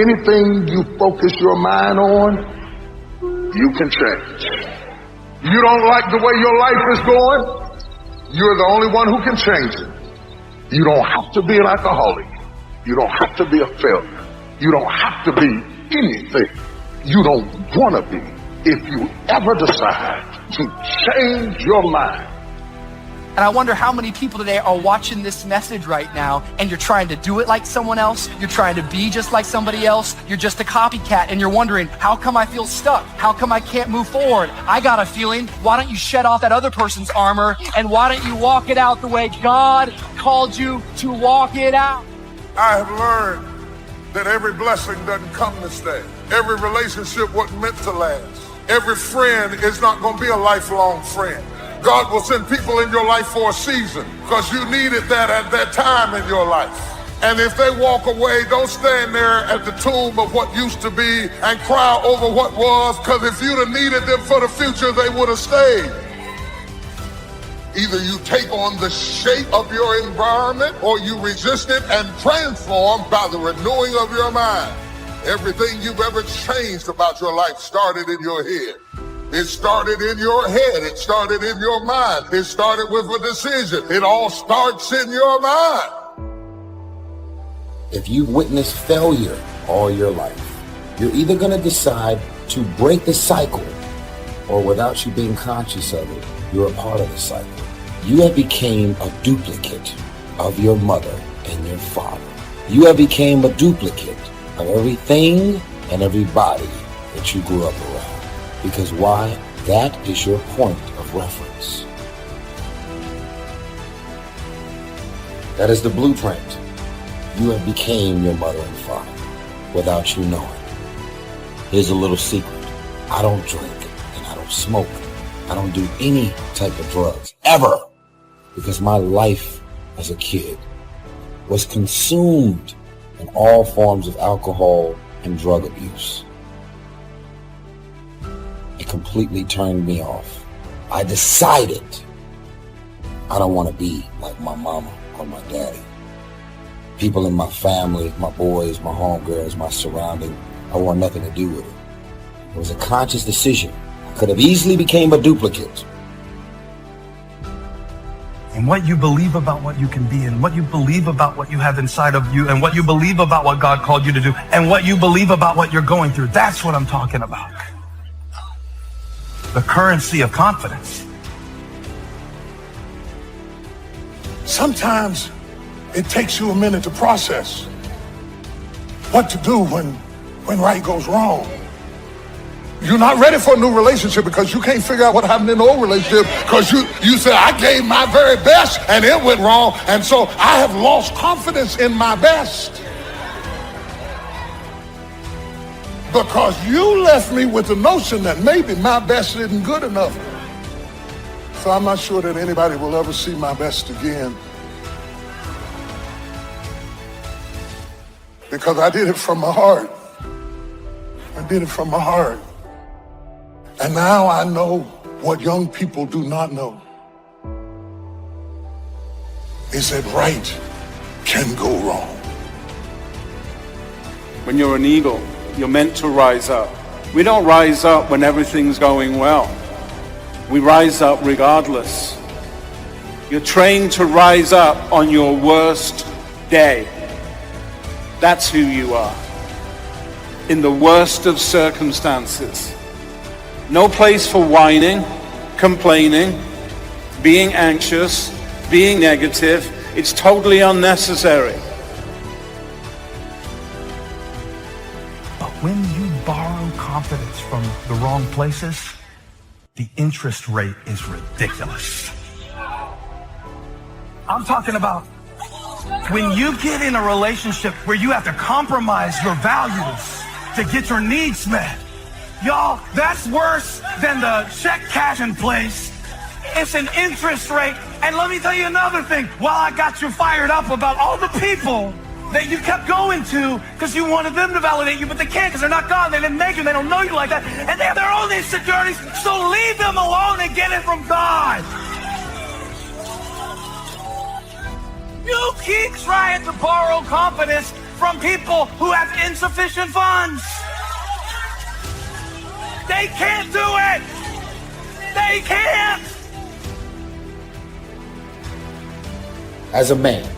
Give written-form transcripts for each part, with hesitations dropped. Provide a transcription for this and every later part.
anything you focus your mind on, you can change. You don't like the way your life is going, you're the only one who can change it. You don't have to be an alcoholic. You don't have to be a failure. You don't have to be anything you don't want to be. If you ever decide to change your mind. And I wonder how many people today are watching this message right now and you're trying to do it like someone else. You're trying to be just like somebody else. You're just a copycat and you're wondering, how come I feel stuck? How come I can't move forward? I got a feeling. Why don't you shed off that other person's armor and why don't you walk it out the way God called you to walk it out? I have learned that every blessing doesn't come to stay. Every relationship wasn't meant to last. Every friend is not going to be a lifelong friend. God will send people in your life for a season because you needed that at that time in your life. And if they walk away, don't stand there at the tomb of what used to be and cry over what was, because if you'd have needed them for the future, they would have stayed. Either you take on the shape of your environment or you resist it and transform by the renewing of your mind. Everything you've ever changed about your life started in your head. It started in your head. It started in your mind. It started with a decision. It all starts in your mind. If you've witnessed failure all your life, you're either going to decide to break the cycle or without you being conscious of it, you're a part of the cycle. You have become a duplicate of your mother and your father. You have become a duplicate of everything and everybody that you grew up around. Because why? That is your point of reference. That is the blueprint. You have become your mother and father without you knowing. Here's a little secret. I don't drink and I don't smoke. I don't do any type of drugs, ever. Because my life as a kid was consumed in all forms of alcohol and drug abuse. It completely turned me off. I decided I don't want to be like my mama or my daddy. People in my family, my boys, my homegirls, my surrounding, I want nothing to do with it. It was a conscious decision. I could have easily became a duplicate. And what you believe about what you can be, and what you believe about what you have inside of you, and what you believe about what God called you to do, and what you believe about what you're going through, that's what I'm talking about. The currency of confidence. Sometimes it takes you a minute to process what to do when right goes wrong. You're not ready for a new relationship because you can't figure out what happened in the old relationship because you said, I gave my very best and it went wrong, and so I have lost confidence in my best. Because you left me with the notion that maybe my best isn't good enough. So I'm not sure that anybody will ever see my best again. Because I did it from my heart. I did it from my heart. And now I know what young people do not know. Is that right can go wrong. When you're an eagle, you're meant to rise up. We don't rise up when everything's going well. We rise up regardless. You're trained to rise up on your worst day. That's who you are. In the worst of circumstances. No place for whining, complaining, being anxious, being negative. It's totally unnecessary. But when you borrow confidence from the wrong places, the interest rate is ridiculous. I'm talking about when you get in a relationship where you have to compromise your values to get your needs met. Y'all, that's worse than the check cash in place. It's an interest rate. And let me tell you another thing. While I got you fired up about all the people that you kept going to because you wanted them to validate you, but they can't because they're not God. They didn't make you. They don't know you like that. And they have their own insecurities. So leave them alone and get it from God. You keep trying to borrow confidence from people who have insufficient funds. They can't do it. They can't. As a man,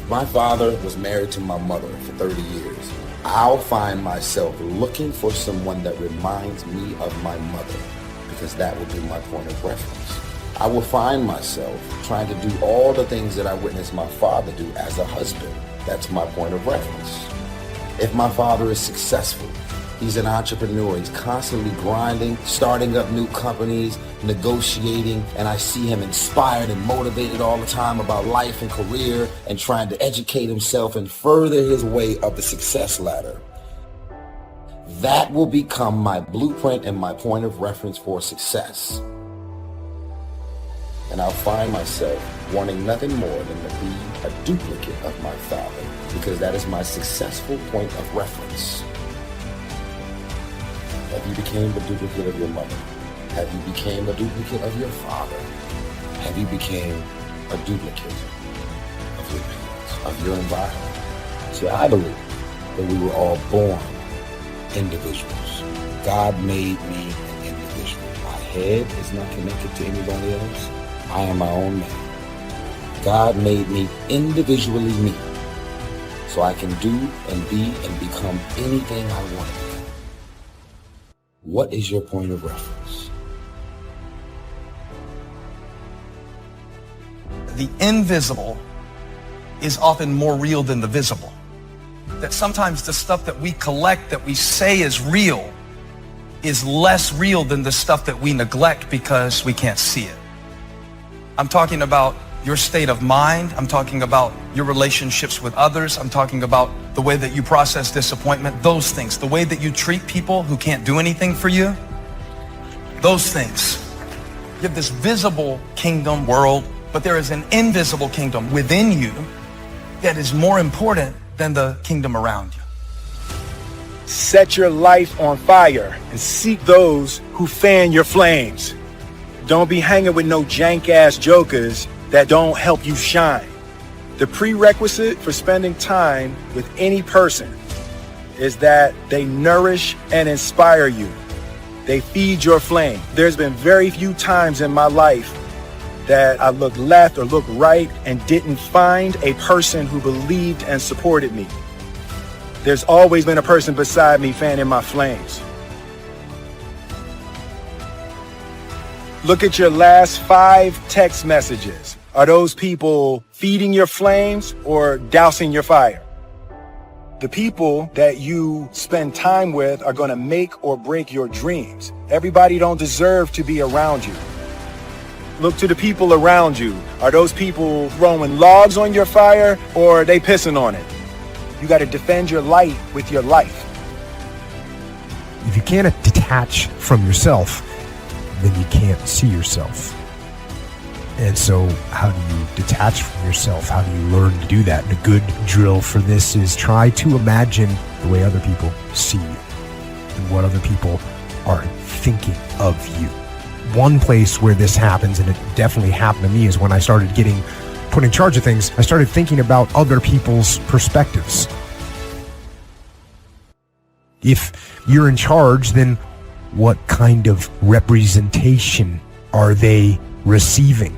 my father was married to my mother for 30 years. I'll find myself looking for someone that reminds me of my mother, because that would be my point of reference. I will find myself trying to do all the things that I witnessed my father do as a husband. That's my point of reference. If my father is successful, he's an entrepreneur, he's constantly grinding, starting up new companies, negotiating, and I see him inspired and motivated all the time about life and career and trying to educate himself and further his way up the success ladder. That will become my blueprint and my point of reference for success. And I'll find myself wanting nothing more than to be a duplicate of my father, because that is my successful point of reference. Have you became a duplicate of your mother? Have you became a duplicate of your father? Have you became a duplicate of your parents, of your environment? See, I believe that we were all born individuals. God made me an individual. My head is not connected to anybody else. I am my own man. God made me individually me, so I can do and be and become anything I want to be. What is your point of reference? The invisible is often more real than the visible. That sometimes the stuff that we collect, that we say is real, is less real than the stuff that we neglect because we can't see it. I'm talking about your state of mind. I'm talking about your relationships with others. I'm talking about the way that you process disappointment, those things, the way that you treat people who can't do anything for you, those things. You have this visible kingdom world, but there is an invisible kingdom within you that is more important than the kingdom around you. Set your life on fire and seek those who fan your flames. Don't be hanging with no jank-ass jokers that don't help you shine. The prerequisite for spending time with any person is that they nourish and inspire you. They feed your flame. There's been very few times in my life that I looked left or looked right and didn't find a person who believed and supported me. There's always been a person beside me fanning my flames. Look at your last 5 text messages. Are those people feeding your flames or dousing your fire? The people that you spend time with are going to make or break your dreams. Everybody don't deserve to be around you. Look to the people around you. Are those people throwing logs on your fire or are they pissing on it? You got to defend your light with your life. If you can't detach from yourself, then you can't see yourself. And so how do you detach from yourself? How do you learn to do that? And a good drill for this is try to imagine the way other people see you and what other people are thinking of you. One place where this happens, and it definitely happened to me, is when I started getting put in charge of things, I started thinking about other people's perspectives. If you're in charge, then what kind of representation are they receiving?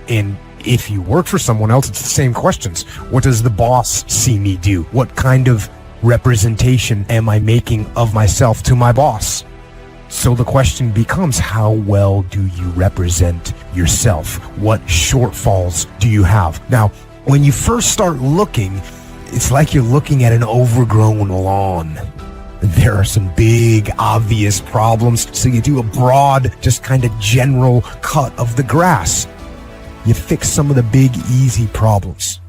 And if you work for someone else, it's the same questions. What does the boss see me do? What kind of representation am I making of myself to my boss? So the question becomes, how well do you represent yourself? What shortfalls do you have? Now, when you first start looking, it's like you're looking at an overgrown lawn. There are some big, obvious problems, so you do a broad, just kind of general cut of the grass. You fix some of the big, easy problems.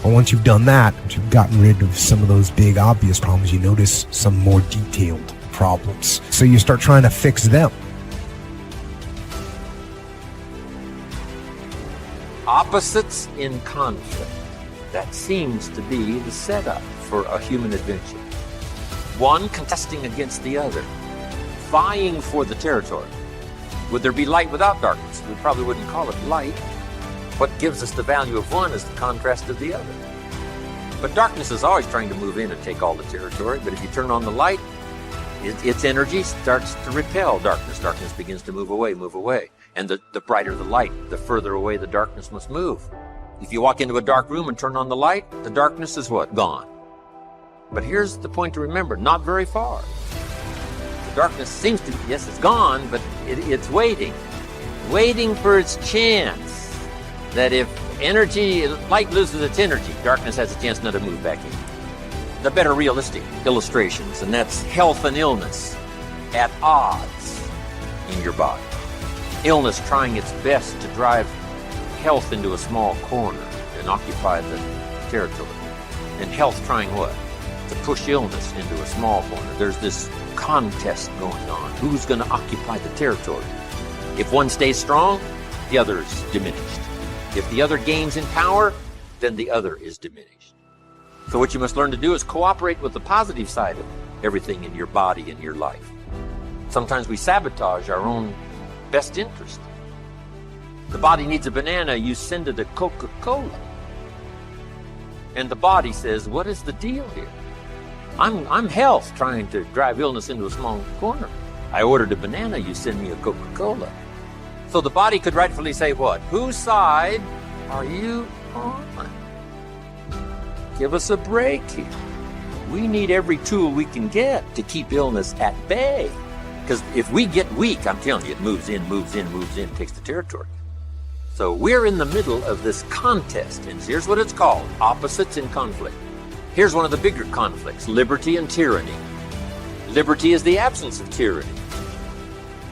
But once you've done that, once you've gotten rid of some of those big, obvious problems, you notice some more detailed problems. So you start trying to fix them. Opposites in conflict. That seems to be the setup for a human adventure. One contesting against the other, vying for the territory. Would there be light without darkness? We probably wouldn't call it light. What gives us the value of one is the contrast of the other. But darkness is always trying to move in and take all the territory. But if you turn on the light, its energy starts to repel darkness. Darkness begins to move away. And the brighter the light, the further away the darkness must move. If you walk into a dark room and turn on the light, the darkness is what? Gone. But here's the point to remember, not very far. The darkness seems to, yes, it's gone, but it's waiting for its chance. That if light loses its energy, darkness has a chance not to move back in. The better realistic illustrations, and that's health and illness at odds in your body. Illness trying its best to drive health into a small corner and occupy the territory. And health trying what? To push illness into a small corner. There's this contest going on. Who's going to occupy the territory? If one stays strong, the other is diminished. If the other gains in power, then the other is diminished. So what you must learn to do is cooperate with the positive side of everything in your body and your life. Sometimes we sabotage our own best interest. The body needs a banana, you send it a Coca-Cola. And the body says, what is the deal here? I'm health trying to drive illness into a small corner. I ordered a banana, you send me a Coca-Cola. So the body could rightfully say what? Whose side are you on? Give us a break here. We need every tool we can get to keep illness at bay. Because if we get weak, I'm telling you, it moves in, takes the territory. So we're in the middle of this contest, and here's what it's called, opposites in conflict. Here's one of the bigger conflicts, liberty and tyranny. Liberty is the absence of tyranny.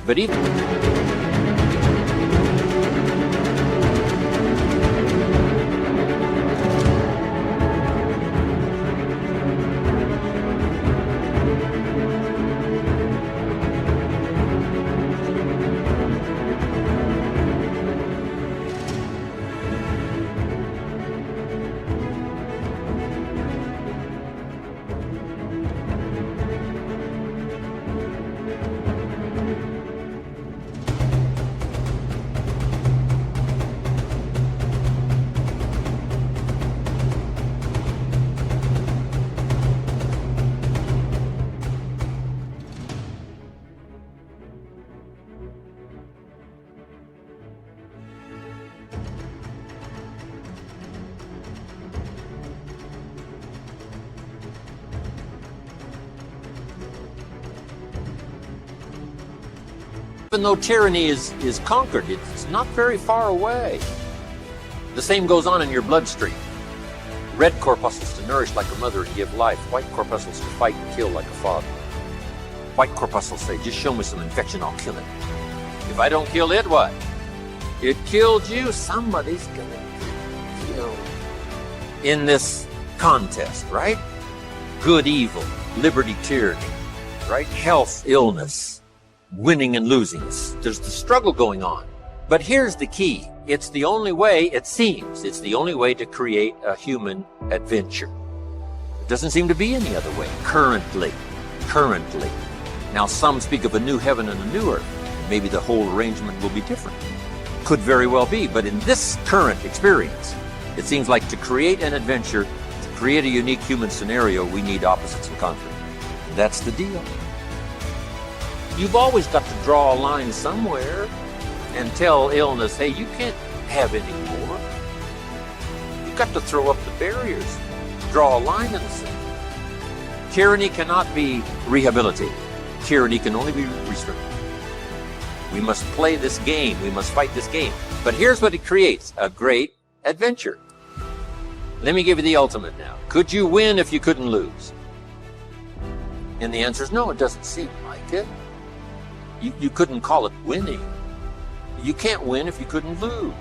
But even... Even though tyranny is conquered, it's not very far away. The same goes on in your bloodstream. Red corpuscles to nourish like a mother and give life. White corpuscles to fight and kill like a father. White corpuscles say, just show me some infection, I'll kill it. If I don't kill it, what? It killed you. Somebody's gonna kill. In this contest, right? Good, evil, liberty, tyranny, right? Health, illness. Winning and losing. There's the struggle going on. But here's the key. It's the only way, it seems, it's the only way to create a human adventure. It doesn't seem to be any other way, currently. Now some speak of a new heaven and a new earth. Maybe the whole arrangement will be different. Could very well be, but in this current experience, it seems like to create an adventure, to create a unique human scenario, we need opposites in conflict. That's the deal. You've always got to draw a line somewhere and tell illness, hey, you can't have any more. You've got to throw up the barriers, draw a line in the sand. Tyranny cannot be rehabilitated. Tyranny can only be restricted. We must play this game. We must fight this game. But here's what it creates, a great adventure. Let me give you the ultimate now. Could you win if you couldn't lose? And the answer is no, it doesn't seem like it. You couldn't call it winning. You can't win if you couldn't lose.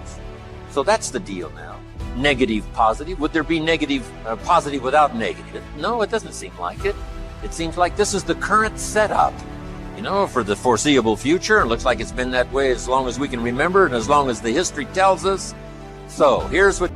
So that's the deal now. Negative, positive. Would there be negative, positive without negative? No, it doesn't seem like it. It seems like this is the current setup, for the foreseeable future. It looks like it's been that way as long as we can remember and as long as the history tells us. So here's what...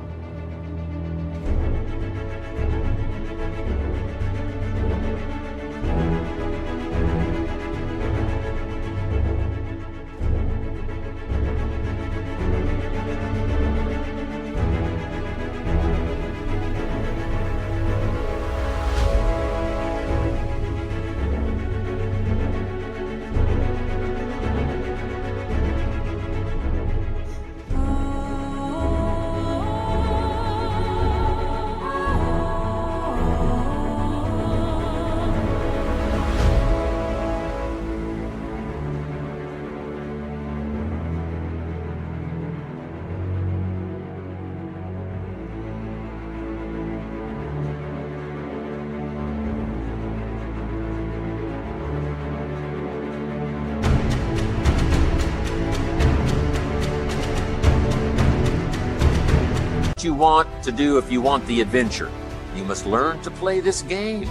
want to do if you want the adventure. You must learn to play this game,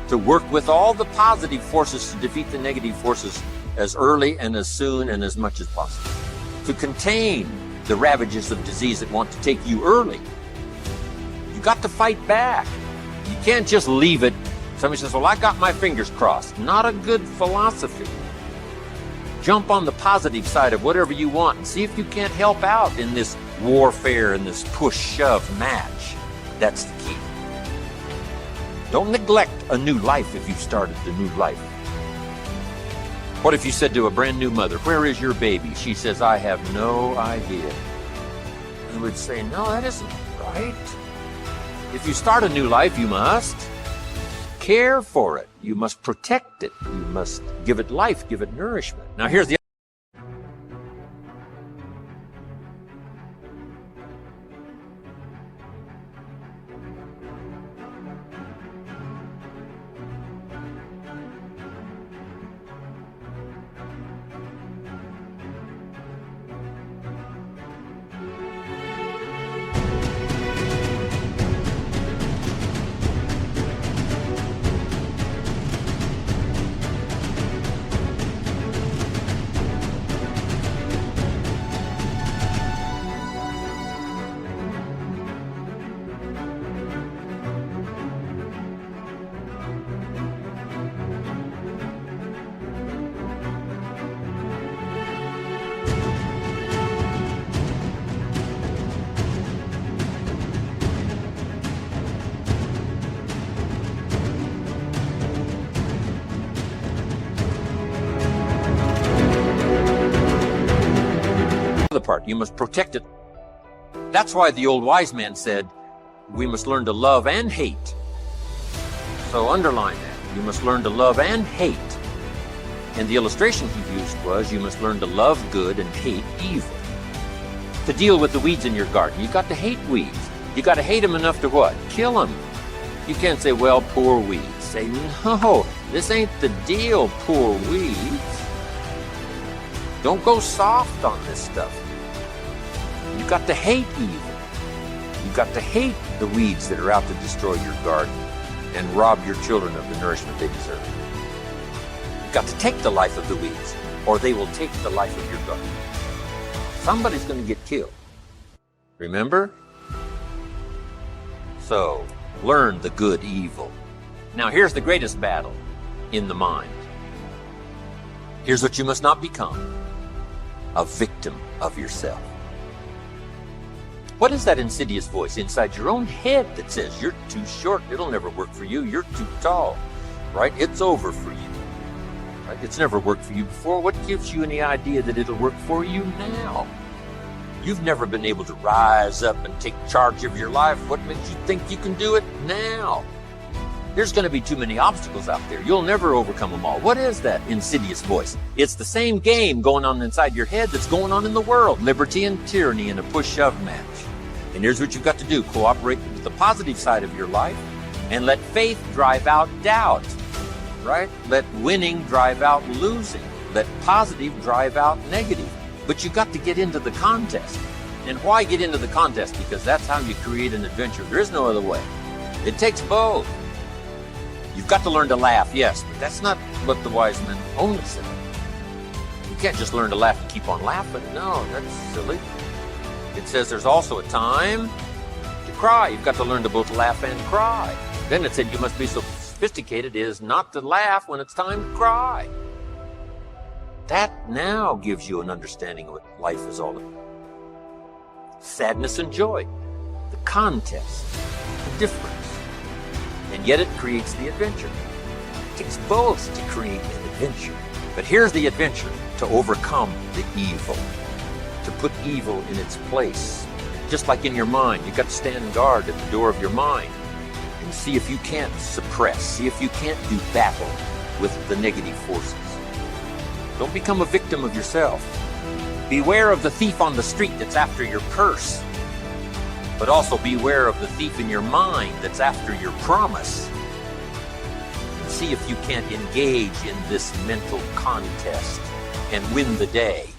to work with all the positive forces to defeat the negative forces as early and as soon and as much as possible, to contain the ravages of disease that want to take you early. You got to fight back. You can't just leave it. Somebody says, well, I got my fingers crossed. Not a good philosophy. Jump on the positive side of whatever you want and see if you can't help out in this warfare and this push-shove match. That's the key. Don't neglect a new life if you've started the new life. What if you said to a brand new mother, where is your baby? She says, I have no idea. You would say, no, that isn't right. If you start a new life, you must care for it. You must protect it. You must give it life, give it nourishment. Now here's the part. You must protect it. That's why the old wise man said, we must learn to love and hate. So underline that. You must learn to love and hate. And the illustration he used was, you must learn to love good and hate evil. To deal with the weeds in your garden, you got to hate weeds. You got to hate them enough to what? Kill them. You can't say, well, poor weeds. Say, no, this ain't the deal, poor weeds. Don't go soft on this stuff. You got to hate evil. You got to hate the weeds that are out to destroy your garden and rob your children of the nourishment they deserve. You've got to take the life of the weeds, or they will take the life of your garden. Somebody's going to get killed. Remember? So, learn the good evil. Now here's the greatest battle in the mind. Here's what you must not become: a victim of yourself. What is that insidious voice inside your own head that says, you're too short, it'll never work for you, you're too tall, right? It's over for you, right? It's never worked for you before. What gives you any idea that it'll work for you now? You've never been able to rise up and take charge of your life. What makes you think you can do it now? There's going to be too many obstacles out there. You'll never overcome them all. What is that insidious voice? It's the same game going on inside your head that's going on in the world. Liberty and tyranny in a push-shove match. And here's what you've got to do. Cooperate with the positive side of your life and let faith drive out doubt, right? Let winning drive out losing. Let positive drive out negative. But you've got to get into the contest. And why get into the contest? Because that's how you create an adventure. There is no other way. It takes both. You've got to learn to laugh, yes, but that's not what the wise men only said. You can't just learn to laugh and keep on laughing. No, that's silly. It says there's also a time to cry. You've got to learn to both laugh and cry. Then it said you must be so sophisticated as not to laugh when it's time to cry. That now gives you an understanding of what life is all about. Sadness and joy, the contest, the difference. And yet it creates the adventure. It takes both to create an adventure. But here's the adventure: to overcome the evil, to put evil in its place. Just like in your mind, you've got to stand guard at the door of your mind and see if you can't suppress, see if you can't do battle with the negative forces. Don't become a victim of yourself. Beware of the thief on the street that's after your purse, but also beware of the thief in your mind that's after your promise. And see if you can't engage in this mental contest and win the day.